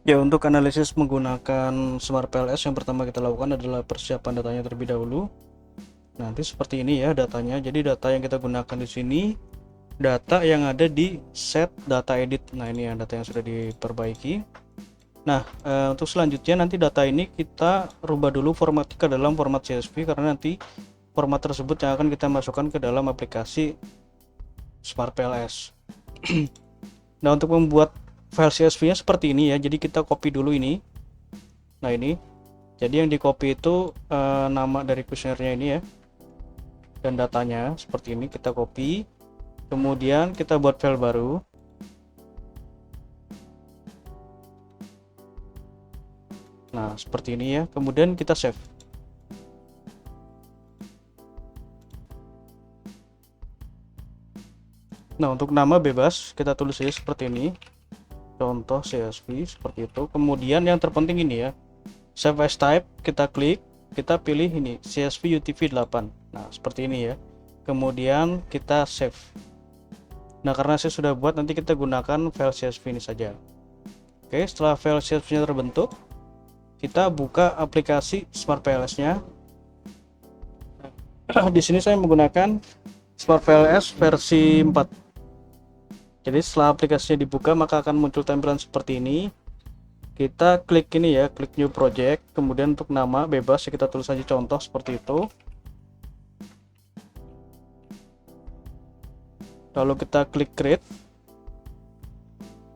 Ya, untuk analisis menggunakan Smart PLS yang pertama kita lakukan adalah persiapan datanya terlebih dahulu. Nanti seperti ini ya datanya. Jadi data yang kita gunakan di sini data yang ada di set data edit. Nah, ini yang data yang sudah diperbaiki. Nah, untuk selanjutnya nanti data ini kita rubah dulu formatnya ke dalam format CSV karena nanti format tersebut yang akan kita masukkan ke dalam aplikasi Smart PLS. Nah, untuk membuat file CSV-nya seperti ini ya. Jadi kita copy dulu ini. Nah, ini. Jadi yang di copy itu nama dari kuesionernya ini ya. Dan datanya seperti ini kita copy. Kemudian kita buat file baru. Nah, seperti ini ya. Kemudian kita save. Nah, untuk nama bebas kita tulis saja seperti ini. Contoh CSV seperti itu. Kemudian yang terpenting ini ya. Save as type, kita klik, kita pilih ini CSV UTF 8. Nah, seperti ini ya. Kemudian kita save. Nah, karena saya sudah buat, nanti kita gunakan file CSV ini saja. Oke, setelah file CSV-nya terbentuk, kita buka aplikasi Smart PLS-nya. Di sini saya menggunakan Smart PLS versi 4. Jadi setelah aplikasinya dibuka, maka akan muncul tampilan seperti ini. Kita klik ini ya, klik new project, kemudian untuk nama bebas ya kita tulis saja contoh seperti itu. Lalu kita klik create.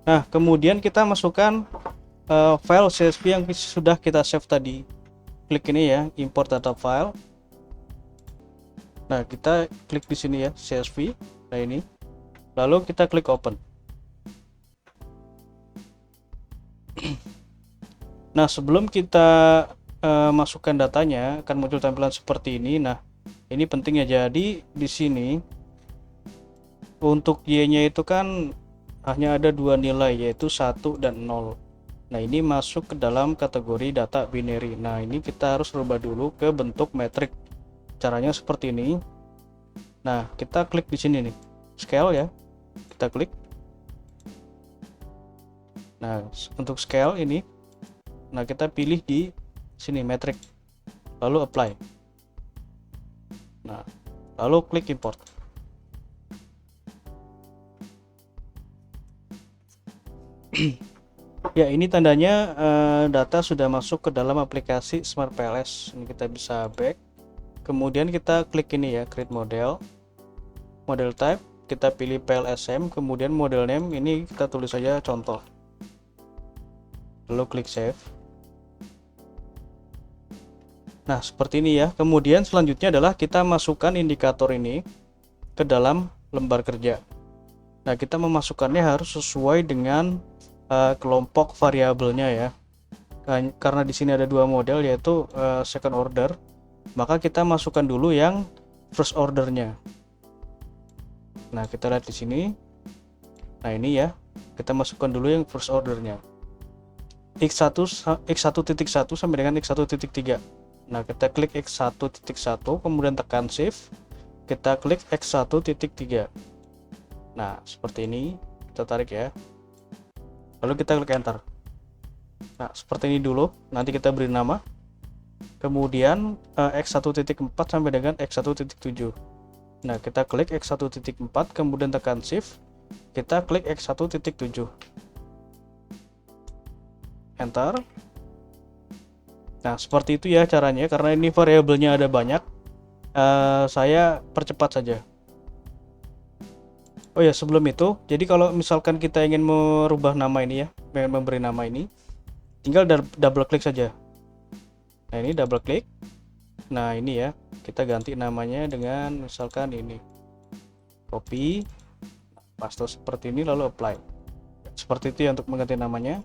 Nah, kemudian kita masukkan file CSV yang sudah kita save tadi. Klik ini ya, import data file. Nah, kita klik di sini ya, CSV. Nah, ini. Lalu kita klik open. Nah, sebelum kita masukkan datanya, akan muncul tampilan seperti ini. Nah, ini penting ya. Jadi di sini untuk Y-nya itu kan hanya ada dua nilai, yaitu 1 dan 0. Nah, ini masuk ke dalam kategori data binary. Nah, ini kita harus rubah dulu ke bentuk metrik. Caranya seperti ini. Nah, kita klik di sini nih, scale ya. Kita klik. Nah, untuk scale ini, nah kita pilih di sini metrik. Lalu apply. Nah, lalu klik import. Ya, ini tandanya data sudah masuk ke dalam aplikasi Smart PLS. Ini kita bisa back. Kemudian kita klik ini ya, create model. Model type, kita pilih PLSM, kemudian model name ini kita tulis saja contoh. Lalu klik save. Nah, seperti ini ya. Kemudian selanjutnya adalah kita masukkan indikator ini ke dalam lembar kerja. Nah, kita memasukkannya harus sesuai dengan kelompok variabelnya ya. Karena di sini ada dua model yaitu second order, maka kita masukkan dulu yang first ordernya. Nah, kita lihat di sini. Nah, ini ya. Kita masukkan dulu yang first ordernya. X1.1 sampai dengan X1.3. Nah, kita klik X1.1, kemudian tekan shift, kita klik X1.3. Nah, seperti ini, kita tarik ya. Lalu kita klik enter. Nah, seperti ini dulu, nanti kita beri nama. Kemudian X1.4 sampai dengan X1.7. Nah, kita klik X1.4, kemudian tekan shift, kita klik X1.7. Enter. Nah, seperti itu ya caranya. Karena ini variabelnya ada banyak, saya percepat saja. Oh ya, sebelum itu, jadi kalau misalkan kita ingin merubah nama ini ya, memberi nama ini, tinggal double klik saja. Nah, ini double klik. Nah, ini ya, kita ganti namanya dengan misalkan ini. Copy, paste seperti ini, lalu apply. Seperti itu ya untuk mengganti namanya.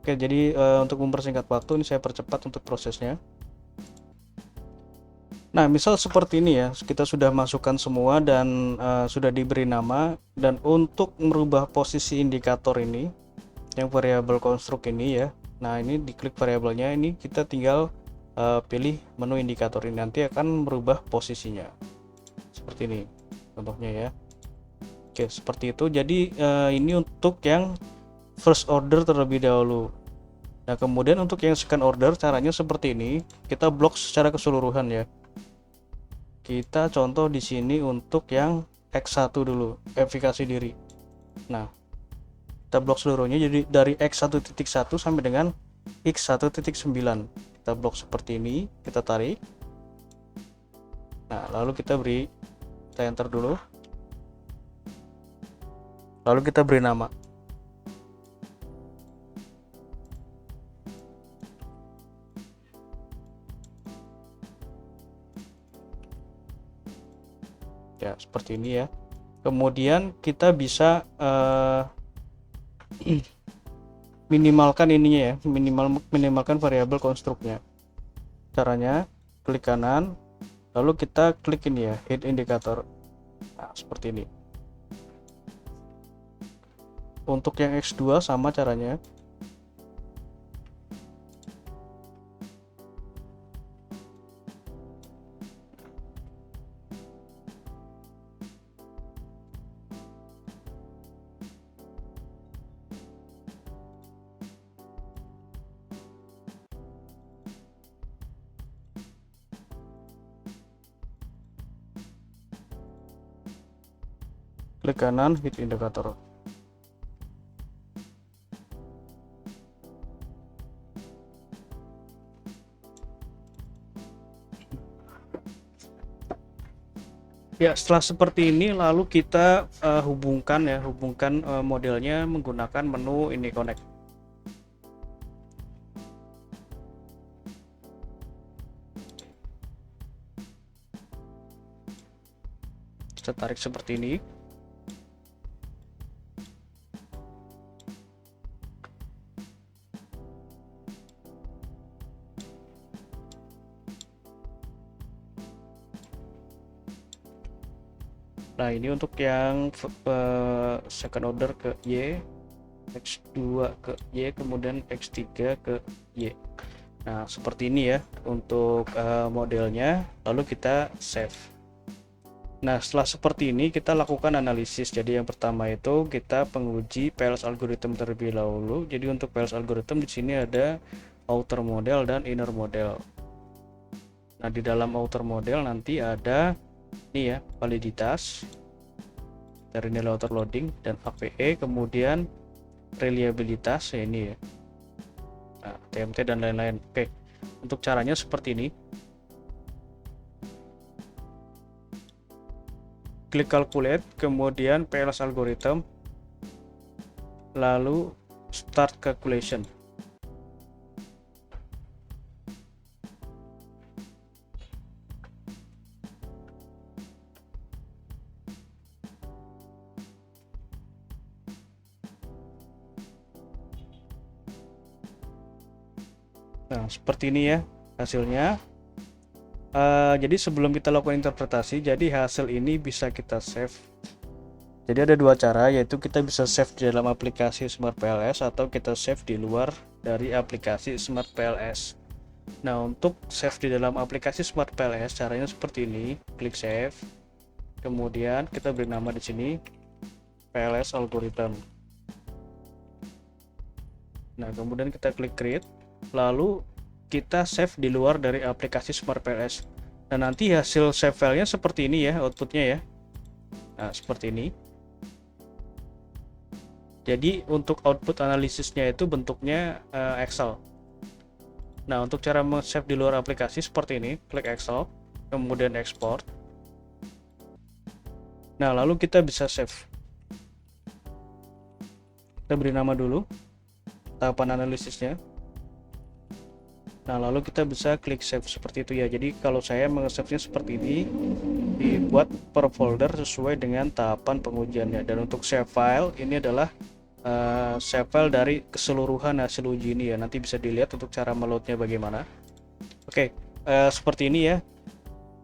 Oke, jadi untuk mempersingkat waktu ini saya percepat untuk prosesnya. Nah, misal seperti ini ya, kita sudah masukkan semua dan sudah diberi nama. Dan untuk merubah posisi indikator ini, yang variabel konstruk ini ya, nah ini diklik variabelnya, ini kita tinggal pilih menu indikator ini, nanti akan merubah posisinya. Seperti ini contohnya ya. Oke, seperti itu. Jadi ini untuk yang first order terlebih dahulu. Nah, kemudian untuk yang second order caranya seperti ini, kita blok secara keseluruhan ya. Kita contoh di sini untuk yang X1 dulu, verifikasi diri. Nah, kita blok seluruhnya jadi dari X1.1 sampai dengan X1.9. Kita blok seperti ini, kita tarik. Nah, lalu kita enter dulu. Lalu kita beri nama. Ya, seperti ini ya. Kemudian kita bisa minimalkan ininya ya, minimalkan variabel konstruknya. Caranya klik kanan, lalu kita klik ini ya, hit indikator. Nah, seperti ini. Untuk yang X2 sama caranya. Klik kanan, hit indikator. Ya, setelah seperti ini lalu kita hubungkan modelnya menggunakan menu ini connect. Kita tarik seperti ini. Nah, ini untuk yang second order ke Y, X2 ke Y, kemudian X3 ke Y. Nah, seperti ini ya untuk modelnya, lalu kita save. Nah, setelah seperti ini kita lakukan analisis. Jadi yang pertama itu kita penguji PLS algorithm terlebih dahulu. Jadi untuk PLS algorithm di sini ada outer model dan inner model. Nah, di dalam outer model nanti ada ini ya, validitas dari nilai outer loading dan APE, kemudian reliabilitas ya ini ya, nah, TMT dan lain-lain. Oke, untuk caranya seperti ini. Klik calculate, kemudian PLS algorithm, lalu start calculation. Nah, seperti ini ya hasilnya. Jadi sebelum kita lakukan interpretasi, jadi hasil ini bisa kita save. Jadi ada dua cara, yaitu kita bisa save di dalam aplikasi Smart PLS atau kita save di luar dari aplikasi Smart PLS. Nah, untuk save di dalam aplikasi Smart PLS caranya seperti ini. Klik save. Kemudian kita beri nama di sini PLS algorithm. Nah, kemudian kita klik create. Lalu kita save di luar dari aplikasi Smart PLS. Dan nanti hasil save filenya seperti ini ya, outputnya ya. Nah, seperti ini. Jadi untuk output analisisnya itu bentuknya Excel. Nah, untuk cara save di luar aplikasi seperti ini, klik Excel, kemudian export. Nah, lalu kita bisa save. Kita beri nama dulu tahapan analisisnya. Nah, lalu kita bisa klik save seperti itu ya. Jadi kalau saya meng-save-nya seperti ini, dibuat per folder sesuai dengan tahapan pengujiannya. Dan untuk save file ini adalah save file dari keseluruhan hasil uji ini ya. Nanti bisa dilihat untuk cara meloadnya bagaimana. Oke, seperti ini ya.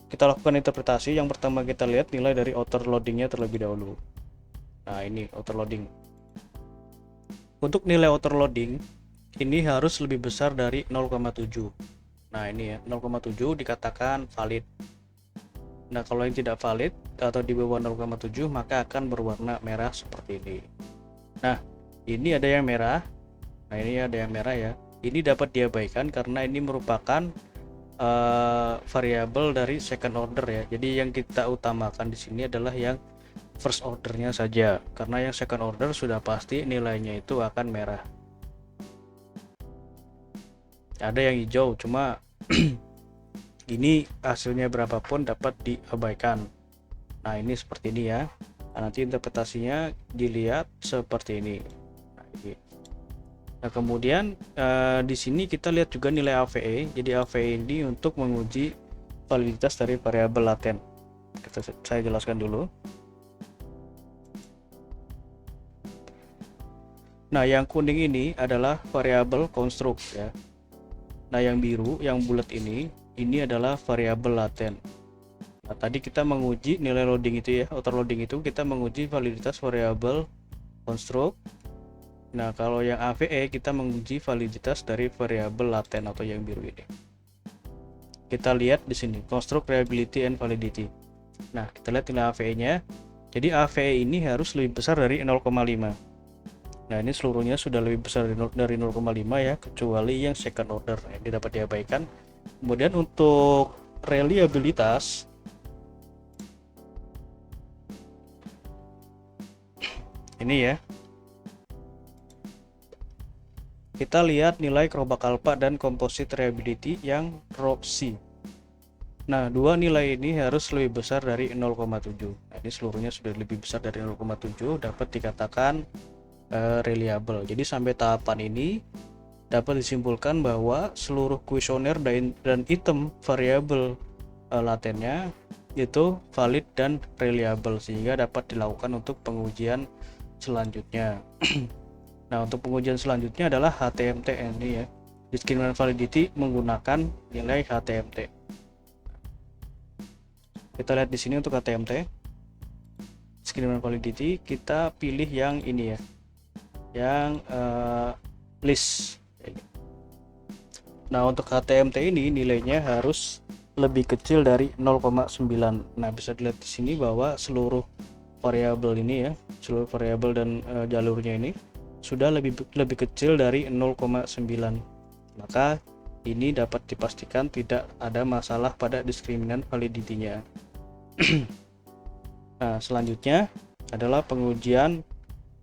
Kita lakukan interpretasi. Yang pertama kita lihat nilai dari outer loadingnya terlebih dahulu. Nah, ini outer loading. Untuk nilai outer loading ini harus lebih besar dari 0,7. Nah, ini ya, 0,7 dikatakan valid. Nah, kalau yang tidak valid atau di bawah 0,7 maka akan berwarna merah seperti ini. Nah, Ini ada yang merah. Nah, ini ada yang merah ya. Ini dapat diabaikan karena ini merupakan variabel dari second order ya. Jadi yang kita utamakan di sini adalah yang first ordernya saja, karena yang second order sudah pasti nilainya itu akan merah. Ada yang hijau, cuma ini hasilnya berapapun dapat diabaikan. Nah, ini seperti ini ya. Nah, nanti interpretasinya dilihat seperti ini. Nah, kemudian di sini kita lihat juga nilai AVE. Jadi AVE ini untuk menguji validitas dari variabel laten. Saya jelaskan dulu. Nah, yang kuning ini adalah variabel konstruk ya. Nah, yang biru, yang bulat ini adalah variabel laten. Nah, tadi kita menguji nilai loading itu ya, outer loading itu kita menguji validitas variabel konstruk. Nah, kalau yang AVE kita menguji validitas dari variabel laten atau yang biru ini. Kita lihat di sini, construct reliability and validity. Nah, kita lihat nilai AVE-nya. Jadi AVE ini harus lebih besar dari 0,5. Nah, ini seluruhnya sudah lebih besar dari 0,5 ya, kecuali yang second order. Nah, ini dapat diabaikan. Kemudian untuk reliabilitas, ini ya, kita lihat nilai kerombak alpha dan composite reliability yang ROC. Nah, dua nilai ini harus lebih besar dari 0,7. Nah, ini seluruhnya sudah lebih besar dari 0,7, dapat dikatakan reliable. Jadi sampai tahapan ini dapat disimpulkan bahwa seluruh kuesioner dan item variabel latennya itu valid dan reliable, sehingga dapat dilakukan untuk pengujian selanjutnya. Nah, untuk pengujian selanjutnya adalah HTMT ini ya. Discriminant validity menggunakan nilai HTMT. Kita lihat di sini untuk HTMT. Discriminant validity kita pilih yang ini ya. Yang list. Nah, untuk HTMT ini nilainya harus lebih kecil dari 0,9. Nah, bisa dilihat di sini bahwa seluruh variabel ini ya, seluruh variabel dan jalurnya ini sudah lebih kecil dari 0,9. Maka ini dapat dipastikan tidak ada masalah pada discriminant validity-nya. Nah, selanjutnya adalah pengujian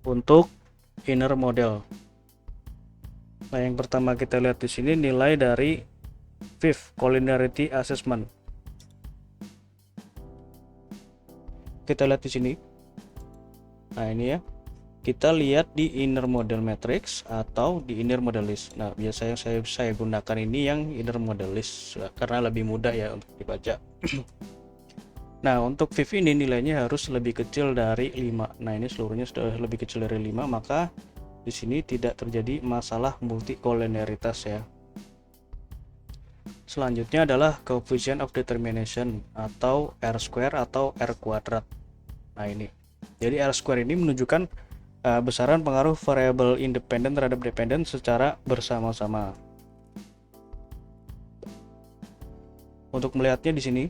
untuk inner model. Nah, yang pertama kita lihat di sini nilai dari fifth collinearity assessment. Kita lihat di sini. Nah, ini ya. Kita lihat di inner model matrix atau di inner model list. Nah, biasanya saya gunakan ini yang inner model list karena lebih mudah ya untuk dibaca. Nah, untuk fifth ini nilainya harus lebih kecil dari 5. Nah, ini seluruhnya sudah lebih kecil dari 5, maka di sini tidak terjadi masalah multicollinearitas ya. Selanjutnya adalah coefficient of determination atau R square atau R kuadrat. Nah, ini. Jadi R square ini menunjukkan besaran pengaruh variabel independen terhadap dependen secara bersama-sama. Untuk melihatnya di sini.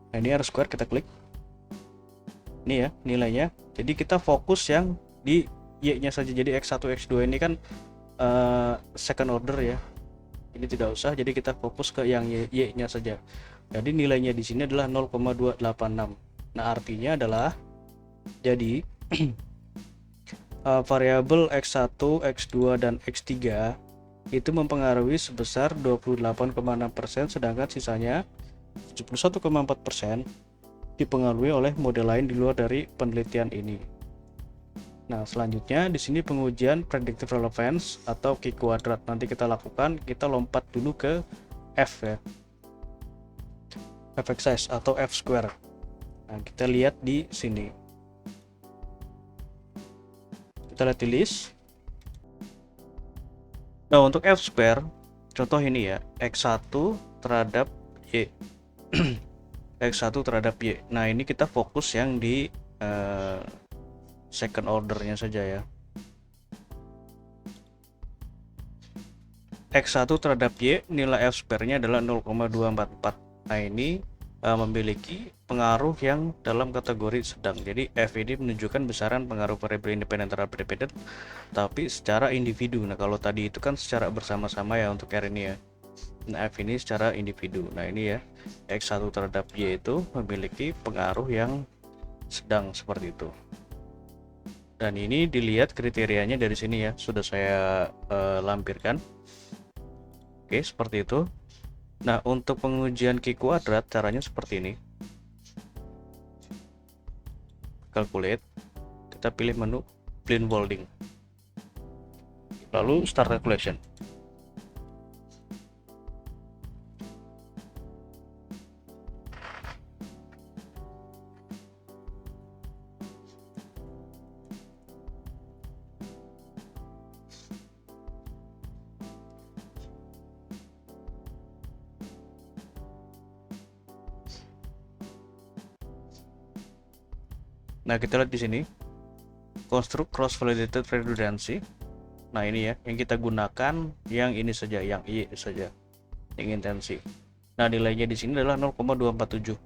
Nah, ini R square, kita klik. Ini ya nilainya. Jadi kita fokus yang di Y-nya saja. Jadi X1, X2 ini kan second order ya. Ini tidak usah, jadi kita fokus ke yang Y-nya saja. Jadi nilainya di sini adalah 0,286. Nah, artinya adalah jadi variabel X1, X2 dan X3 itu mempengaruhi sebesar 28,6%, sedangkan sisanya 71,4% dipengaruhi oleh model lain di luar dari penelitian ini. Nah, selanjutnya di sini pengujian predictive relevance atau Q kuadrat. Nanti kita lakukan, kita lompat dulu ke F ya. Effect size atau F square. Nah, kita lihat di sini. Kita lihat di list. Nah, untuk F square, contoh ini ya, X1 terhadap Y. X1 terhadap Y. Nah, ini kita fokus yang di second ordernya saja ya. X1 terhadap Y, nilai F square-nya adalah 0,244. Nah, ini memiliki pengaruh yang dalam kategori sedang. Jadi F ini menunjukkan besaran pengaruh variabel independen terhadap dependent tapi secara individu. Nah kalau tadi itu kan secara bersama-sama ya untuk R ini ya. Nah F ini secara individu. Nah ini ya, X1 terhadap Y itu memiliki pengaruh yang sedang seperti itu. Dan ini dilihat kriterianya dari sini ya, sudah saya lampirkan. Oke seperti itu. Nah untuk pengujian Q kuadrat caranya seperti ini. Calculate, kita pilih menu Plain Bolding, lalu Start Calculation. Nah kita lihat di sini construct cross validated redundancy. Nah ini ya yang kita gunakan, yang ini saja, yang I saja, yang intensi. Nah nilainya di sini adalah 0,247.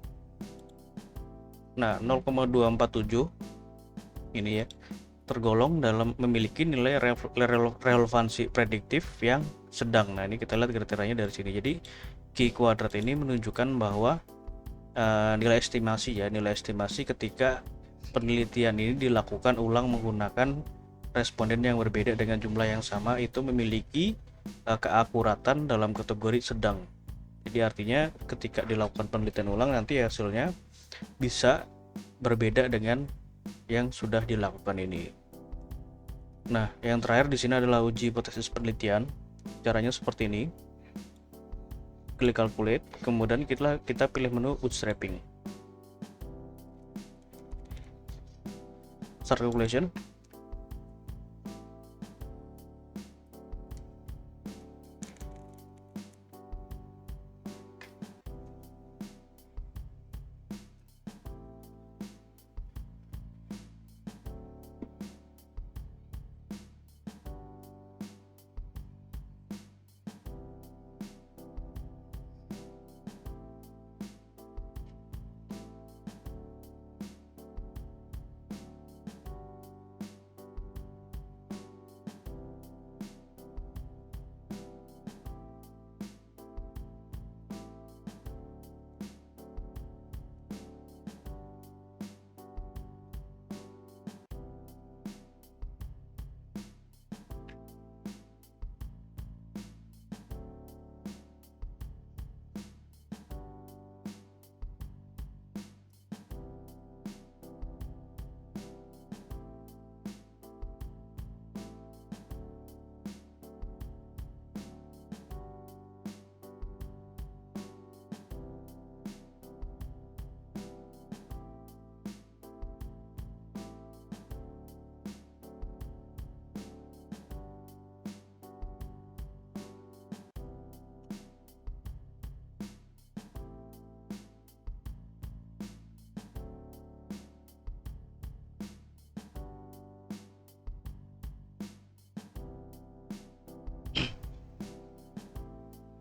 Nah 0,247 ini ya tergolong dalam memiliki nilai relevansi prediktif yang sedang. Nah ini kita lihat kriterianya dari sini. Jadi Q kuadrat ini menunjukkan bahwa nilai estimasi ketika penelitian ini dilakukan ulang menggunakan responden yang berbeda dengan jumlah yang sama itu memiliki keakuratan dalam kategori sedang. Jadi artinya ketika dilakukan penelitian ulang nanti hasilnya bisa berbeda dengan yang sudah dilakukan ini. Nah, yang terakhir di sini adalah uji hipotesis penelitian. Caranya seperti ini. Klik calculate, kemudian kita pilih menu bootstrapping. Start calculation.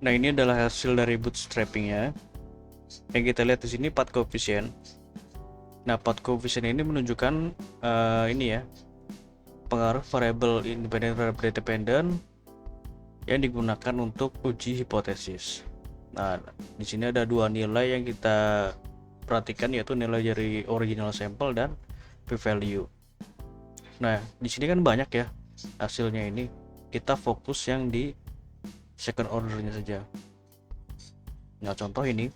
Nah ini adalah hasil dari bootstrappingnya. Yang kita lihat di sini path coefficient. Nah path coefficient ini menunjukkan ini ya, pengaruh variabel independen terhadap dependent yang digunakan untuk uji hipotesis. Nah di sini ada dua nilai yang kita perhatikan, yaitu nilai dari original sample dan p-value. Nah di sini kan banyak ya hasilnya, ini kita fokus yang di second ordernya saja. Nah contoh ini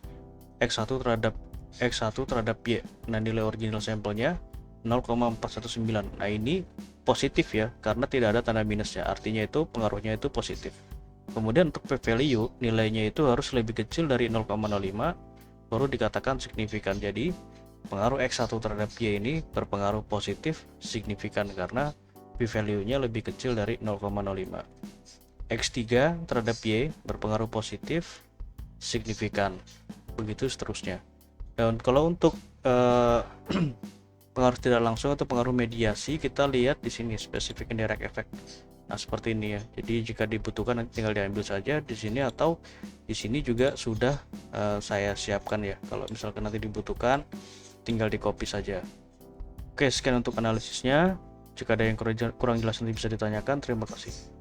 X1 terhadap Y. Nah nilai original sampelnya 0,419. Nah ini positif ya, karena tidak ada tanda minusnya, artinya itu pengaruhnya itu positif. Kemudian untuk p-value nilainya itu harus lebih kecil dari 0,05 baru dikatakan signifikan. Jadi pengaruh X1 terhadap Y ini berpengaruh positif signifikan karena p-value nya lebih kecil dari 0,05. X3 terhadap Y berpengaruh positif signifikan, begitu seterusnya. Dan kalau untuk pengaruh tidak langsung atau pengaruh mediasi, kita lihat di sini specific indirect effect. Nah, seperti ini ya. Jadi jika dibutuhkan nanti tinggal diambil saja di sini, atau di sini juga sudah saya siapkan ya. Kalau misalkan nanti dibutuhkan tinggal di copy saja. Oke, sekian untuk analisisnya. Jika ada yang kurang jelas nanti bisa ditanyakan. Terima kasih.